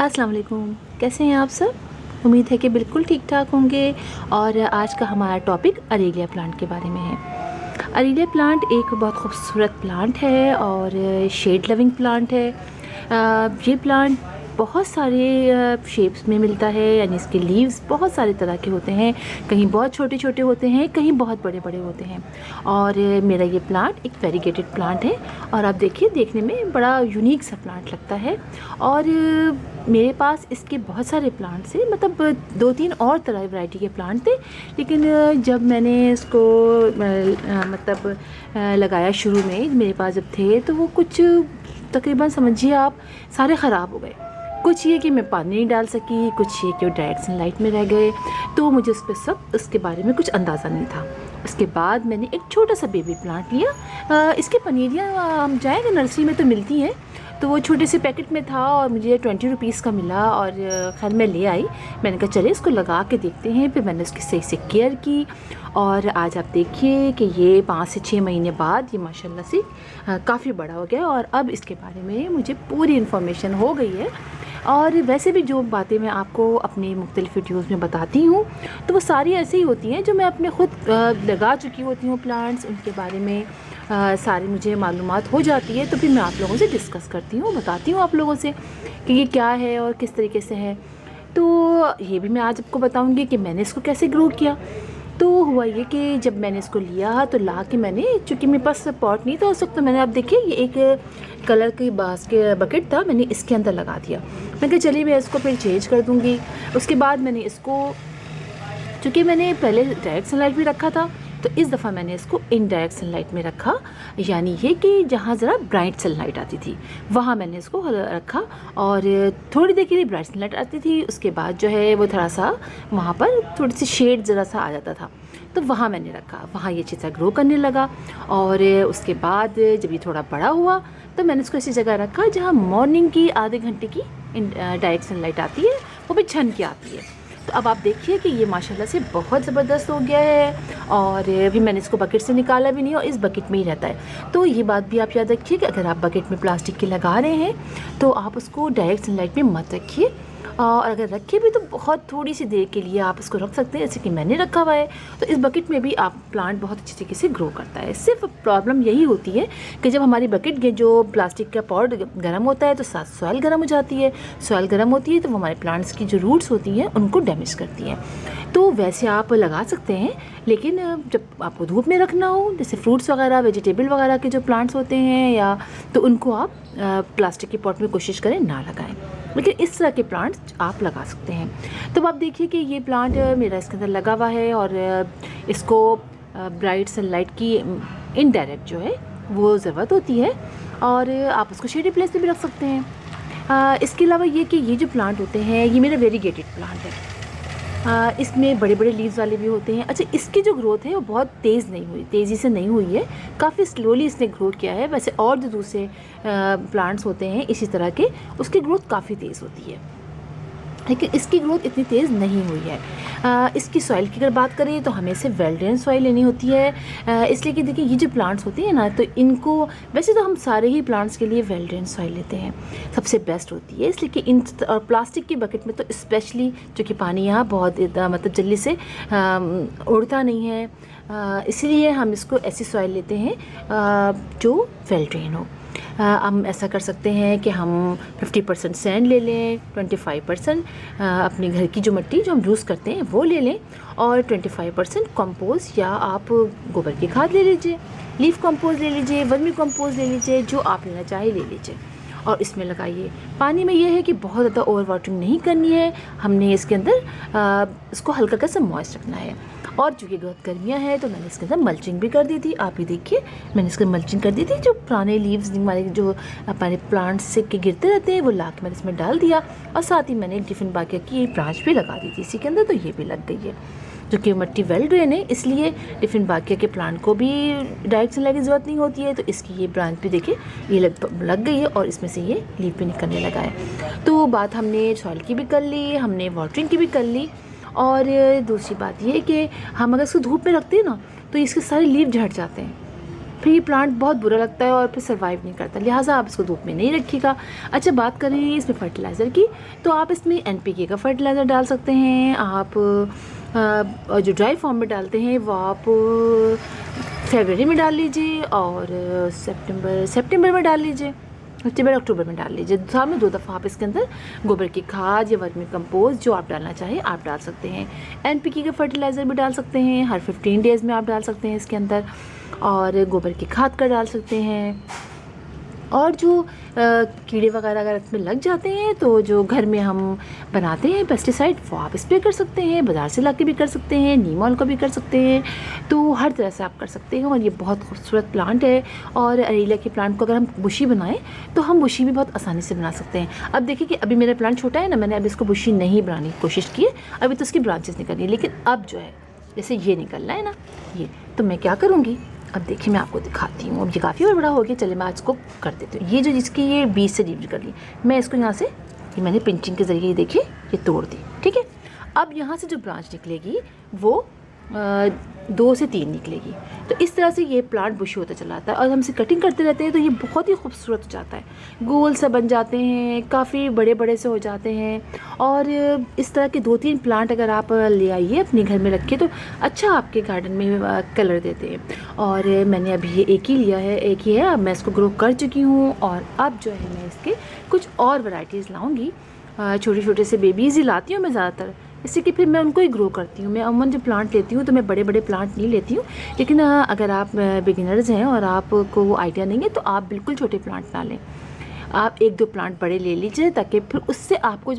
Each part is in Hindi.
अस्सलाम वालेकुम। कैसे हैं आप सब? उम्मीद है कि बिल्कुल ठीक ठाक होंगे। और आज का हमारा टॉपिक अरेलिया प्लांट के बारे में है। अरेलिया प्लांट एक बहुत खूबसूरत प्लांट है और शेड लविंग प्लांट है। ये प्लांट बहुत सारे शेप्स में मिलता है, यानी इसके लीव्स बहुत सारे तरह के होते हैं। कहीं बहुत छोटे छोटे होते हैं, कहीं बहुत बड़े बड़े होते हैं। और मेरा ये प्लांट एक वेरीगेटेड प्लांट है और आप देखिए, देखने में बड़ा यूनिक सा प्लांट लगता है। और मेरे पास इसके बहुत सारे प्लांट्स हैं, मतलब 2-3 और तरह वैरायटी के प्लांट थे। लेकिन जब मैंने इसको लगाया शुरू में, मेरे पास जब थे तो वो कुछ तकरीबन समझिए आप सारे ख़राब हो गए। कुछ ये कि मैं पानी नहीं डाल सकी, कुछ ये कि वो डायरेक्ट सनलाइट में रह गए। तो मुझे उसके बारे में कुछ अंदाज़ा नहीं था। उसके बाद मैंने एक छोटा सा बेबी प्लांट लिया। इसके पनीरियाँ हम जाएंगे नर्सरी में तो मिलती हैं, तो वो छोटे से पैकेट में था और मुझे 20 रुपीज़ का मिला। और खैर मैं ले आई। मैंने कहा चले इसको लगा के देखते हैं। फिर मैंने उसकी सही से केयर की और आज आप देखिए कि ये 5 से 6 महीने बाद ये माशाल्लाह से काफ़ी बड़ा हो गया। और अब इसके बारे में मुझे पूरी इन्फॉर्मेशन हो गई है। और वैसे भी जो बातें मैं आपको अपनी मुख्तलिफ़ वीडियोज़ में बताती हूँ, तो वो सारी ऐसी ही होती हैं जो मैं अपने ख़ुद लगा चुकी होती हूँ प्लांट्स, उनके बारे में सारी मुझे मालूमात हो जाती है। तो फिर मैं आप लोगों से डिस्कस करती हूँ, बताती हूँ आप लोगों से कि ये क्या है और किस तरीके से है। तो ये भी मैं आज आपको बताऊँगी कि मैंने इसको कैसे ग्रो किया। तो हुआ ये कि जब मैंने इसको लिया तो ला के मैंने, चूँकि मेरे पास पॉट नहीं था उस वक्त, तो मैंने, आप देखिए ये एक कलर की बकेट था, मैंने इसके अंदर लगा दिया। मैं कहा चलिए मैं इसको फिर चेंज कर दूँगी। उसके बाद मैंने इसको, चूँकि मैंने पहले डायरेक्ट सनलाइट में रखा था, तो इस दफ़ा मैंने इसको इनडायरेक्ट सनलाइट में रखा, यानी ये कि जहाँ ज़रा ब्राइट सनलाइट आती थी वहाँ मैंने इसको रखा। और थोड़ी देर के लिए ब्राइट सनलाइट आती थी, उसके बाद जो है वो थोड़ा सा वहाँ पर थोड़ी सी शेड ज़रा सा आ जाता था, तो वहाँ मैंने रखा। वहाँ ये अच्छी तरह ग्रो करने लगा। और उसके बाद जब ये थोड़ा बड़ा हुआ तो मैंने इसको ऐसी जगह रखा जहाँ मॉर्निंग की आधे घंटे की डायरेक्ट सनलाइट आती है, वो भी छन के आती है। तो अब आप देखिए कि ये माशाल्लाह से बहुत ज़बरदस्त हो गया है। और अभी मैंने इसको बकेट से निकाला भी नहीं और इस बकेट में ही रहता है। तो ये बात भी आप याद रखिए कि अगर आप बकेट में प्लास्टिक के लगा रहे हैं तो आप उसको डायरेक्ट सनलाइट में मत रखिए। और अगर रखे भी तो बहुत थोड़ी सी देर के लिए आप इसको रख सकते हैं, जैसे कि मैंने रखा हुआ है। तो इस बकेट में भी आप प्लांट बहुत अच्छी तरीके से ग्रो करता है। सिर्फ प्रॉब्लम यही होती है कि जब हमारी बकेट के जो प्लास्टिक का पॉट गर्म होता है तो साथ सॉइल गर्म हो जाती है। सॉइल गर्म होती है तो वो हमारे प्लांट्स की जो रूट्स होती हैं उनको डैमेज करती हैं। तो वैसे आप लगा सकते हैं, लेकिन जब आपको धूप में रखना हो, जैसे फ्रूट्स वगैरह, वेजिटेबल वगैरह के जो प्लांट्स होते हैं या, तो उनको आप प्लास्टिक के पॉट में कोशिश करें ना लगाएं। लेकिन इस तरह के प्लांट्स आप लगा सकते हैं। तो आप देखिए कि ये प्लांट मेरा इसके अंदर लगा हुआ है और इसको ब्राइट सनलाइट की इनडायरेक्ट जो है वो ज़रूरत होती है। और आप उसको शेडी प्लेस पे भी रख सकते हैं। इसके अलावा ये कि ये जो प्लांट होते हैं, ये मेरा वेरीगेटेड प्लांट है। इसमें बड़े बड़े लीव्स वाले भी होते हैं। अच्छा, इसकी जो ग्रोथ है वो बहुत तेज़ी से नहीं हुई है, काफ़ी स्लोली इसने ग्रो किया है। वैसे और जो दूसरे प्लांट्स होते हैं इसी तरह के, उसकी ग्रोथ काफ़ी तेज़ होती है, लेकिन इसकी ग्रोथ इतनी तेज़ नहीं हुई है। इसकी सॉइल की अगर बात करें तो हमें इसे वेल ड्रेन सॉइल लेनी होती है। इसलिए कि देखिए ये जो प्लांट्स होते हैं ना, तो इनको, वैसे तो हम सारे ही प्लांट्स के लिए वेल ड्रेन सॉइल लेते हैं, सबसे बेस्ट होती है। इसलिए कि इन और प्लास्टिक की बकेट में तो स्पेशली, चूँकि पानी यहाँ बहुत मतलब जल्दी से उड़ता नहीं है, इसलिए हम इसको ऐसी सॉइल लेते हैं जो वेल ड्रेन हो। हम ऐसा कर सकते हैं कि हम 50% सैंड ले लें, 25% अपने घर की जो मिट्टी जो हम यूज़ करते हैं वो ले लें, और 25% कंपोस्ट या आप गोबर की खाद ले लीजिए, लीफ कंपोस्ट ले लीजिए, वर्मी कंपोस्ट ले लीजिए, जो आप लेना चाहे ले लीजिए और इसमें लगाइए। पानी में यह है कि बहुत ज़्यादा ओवर वाटरिंग नहीं करनी है, हमने इसके अंदर इसको हल्का सा मॉइस्ट रखना है। और चूँकि बहुत गर्मियाँ हैं तो मैंने इसके अंदर मल्चिंग भी कर दी थी। आप ही देखिए, मैंने इसके मल्चिंग कर दी थी। जो पुराने लीव्स हमारे जो हमारे प्लांट्स से के गिरते रहते हैं वो ला के मैंने इसमें डाल दिया, और साथ ही मैंने टिफ़िन बाकिया की ब्रांच भी लगा दी थी इसी के अंदर, तो ये भी लग गई है। जो कि मिट्टी वेल ड्रेन है, इसलिए टिफ़िन बाकिया के प्लांट को भी डायरेक्ट सनलाइट की ज़रूरत नहीं होती है। तो इसकी ये ब्रांच भी देखिए ये लग गई है और इसमें से ये लीफ भी निकलने लगा है। तो बात हमने सॉइल की भी कर ली, हमने वाटरिंग की भी कर ली। और दूसरी बात ये है कि हम अगर इसको धूप में रखते हैं ना, तो इसके सारे लीफ झड़ जाते हैं। फिर ये प्लांट बहुत बुरा लगता है और फिर सर्वाइव नहीं करता, लिहाजा आप इसको धूप में नहीं रखिएगा। अच्छा, बात करें इसमें फर्टिलाइज़र की, तो आप इसमें NPK का फर्टिलाइज़र डाल सकते हैं। आप जो ड्राई फॉर्म में डालते हैं वो आप फरवरी में डाल लीजिए और सितंबर में डाल लीजिए, अक्टूबर में डाल लीजिए। साल में 2 दफ़ा आप इसके अंदर गोबर की खाद या वर्मी कंपोस्ट जो आप डालना चाहें आप डाल सकते हैं। NPK का फर्टिलाइज़र भी डाल सकते हैं, हर 15 डेज़ में आप डाल सकते हैं इसके अंदर, और गोबर की खाद का डाल सकते हैं। और जो कीड़े वगैरह अगर इसमें लग जाते हैं तो जो घर में हम बनाते हैं पेस्टिसाइड वो आप स्प्रे कर सकते हैं, बाज़ार से ला के भी कर सकते हैं, नीम ऑयल का भी कर सकते हैं। तो हर तरह से आप कर सकते हैं और ये बहुत खूबसूरत प्लांट है। और अरेलिया के प्लांट को अगर हम बुशी बनाएं तो हम बुशी भी बहुत आसानी से बना सकते हैं। अब देखिए कि अभी मेरा प्लांट छोटा है ना, मैंने अभी इसको बुशी नहीं बनाने की कोशिश की है, अभी तो इसकी ब्रांचेस निकलनी है, लेकिन अब जो है जैसे ये निकलना है ना, ये तो मैं क्या करूँगी, अब देखिए मैं आपको दिखाती हूँ। अब ये काफ़ी और बड़ा हो गया, चले मैं आज को कर देती हूँ। ये जो जिसकी ये बीज से डिलीवर कर ली, मैं इसको यहाँ से ये मैंने पिंचिंग के ज़रिए देखिए ये तोड़ दी, ठीक है। अब यहाँ से जो ब्रांच निकलेगी वो 2 से 3 निकलेगी। तो इस तरह से ये प्लांट बुशी होता चला जाता है और हम इसे कटिंग करते रहते हैं तो ये बहुत ही खूबसूरत हो जाता है, गोल से बन जाते हैं, काफ़ी बड़े बड़े से हो जाते हैं। और इस तरह के 2-3 प्लांट अगर आप ले आइए अपने घर में रखिए तो अच्छा आपके गार्डन में कलर देते हैं। और मैंने अभी ये एक ही लिया है, एक ही है, अब मैं इसको ग्रो कर चुकी हूँ और अब जो है मैं इसके कुछ और वैरायटीज़ लाऊँगी। छोटे छोटे से बेबीज़ ही लाती हूँ मैं ज़्यादातर, इससे कि फिर मैं उनको ही ग्रो करती हूँ। मैं अमूमन जो प्लांट लेती हूँ तो मैं बड़े बड़े प्लांट नहीं लेती हूँ, लेकिन अगर आप बिगिनर्स हैं और आपको वो आइडिया नहीं है तो आप बिल्कुल छोटे प्लांट ना लें, आप 1-2 प्लांट बड़े ले लीजिए ताकि फिर उससे आपको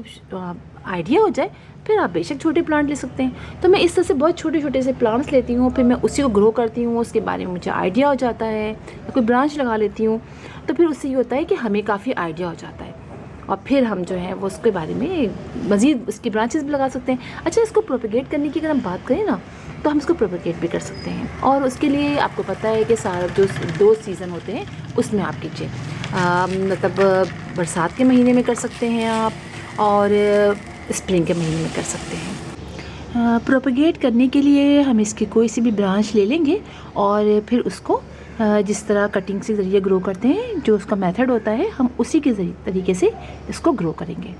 आइडिया हो जाए, फिर आप बेशक छोटे प्लांट ले सकते हैं। तो मैं इस तरह से बहुत छोटे छोटे से प्लांट्स लेती हूँ, फिर मैं उसी को ग्रो करती हूँ, उसके बारे में मुझे आइडिया हो जाता है, या कोई ब्रांच लगा लेती हूँ, तो फिर उससे ये होता है कि हमें काफ़ी आइडिया हो जाता है और फिर हम जो है वो उसके बारे में मज़ीद उसकी ब्रांचेस भी लगा सकते हैं। अच्छा, इसको प्रोपेगेट करने की अगर हम बात करें ना तो हम इसको प्रोपेगेट भी कर सकते हैं, और उसके लिए आपको पता है कि सारा जो 2 सीज़न होते हैं उसमें आप कीजिए, मतलब बरसात के महीने में कर सकते हैं आप और स्प्रिंग के महीने में कर सकते हैं। प्रोपेगेट करने के लिए हम इसकी कोई सी भी ब्रांच ले लेंगे और फिर उसको जिस तरह कटिंग से ज़रिए ग्रो करते हैं, जो उसका मेथड होता है, हम उसी के तरीके से इसको ग्रो करेंगे।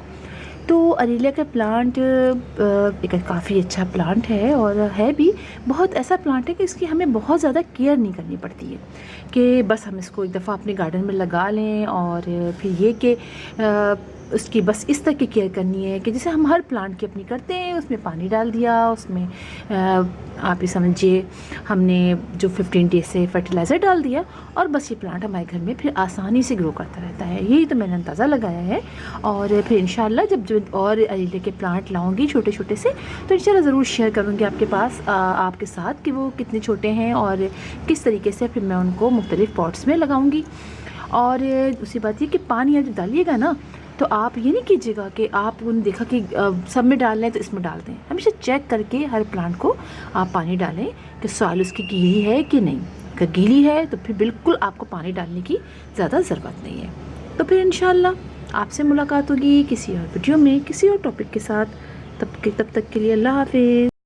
तो अरेलिया का प्लांट एक काफ़ी अच्छा प्लांट है और है भी बहुत ऐसा प्लांट है कि इसकी हमें बहुत ज़्यादा केयर नहीं करनी पड़ती है, कि बस हम इसको एक दफ़ा अपने गार्डन में लगा लें और फिर ये कि उसकी बस इस तरह की केयर करनी है कि जैसे हम हर प्लांट की अपनी करते हैं, उसमें पानी डाल दिया, उसमें आप ये समझिए हमने जो 15 डेज से फर्टिलाइज़र डाल दिया और बस ये प्लांट हमारे घर में फिर आसानी से ग्रो करता रहता है। यही तो मैंने अंदाज़ा लगाया है। और फिर इंशाल्लाह जब और अरेलिया के प्लांट लाऊंगी छोटे छोटे से तो इंशाल्लाह ज़रूर शेयर करूँगी आपके पास आपके साथ कि वो कितने छोटे हैं और किस तरीके से फिर मैं उनको मुख्तलिफ़ पॉट्स में लगाऊँगी। और दूसरी बात ये कि पानी जब डालिएगा ना तो आप ये नहीं कीजिएगा कि आपने देखा कि सब में डाल लें तो इसमें डाल दें, हमेशा चेक करके हर प्लांट को आप पानी डालें कि सॉइल उसकी गीली है कि नहीं। अगर गीली है तो फिर बिल्कुल आपको पानी डालने की ज़्यादा ज़रूरत नहीं है। तो फिर इंशाल्लाह आपसे मुलाकात होगी किसी और वीडियो में किसी और टॉपिक के साथ। तब तक के लिए अल्लाह हाफिज़।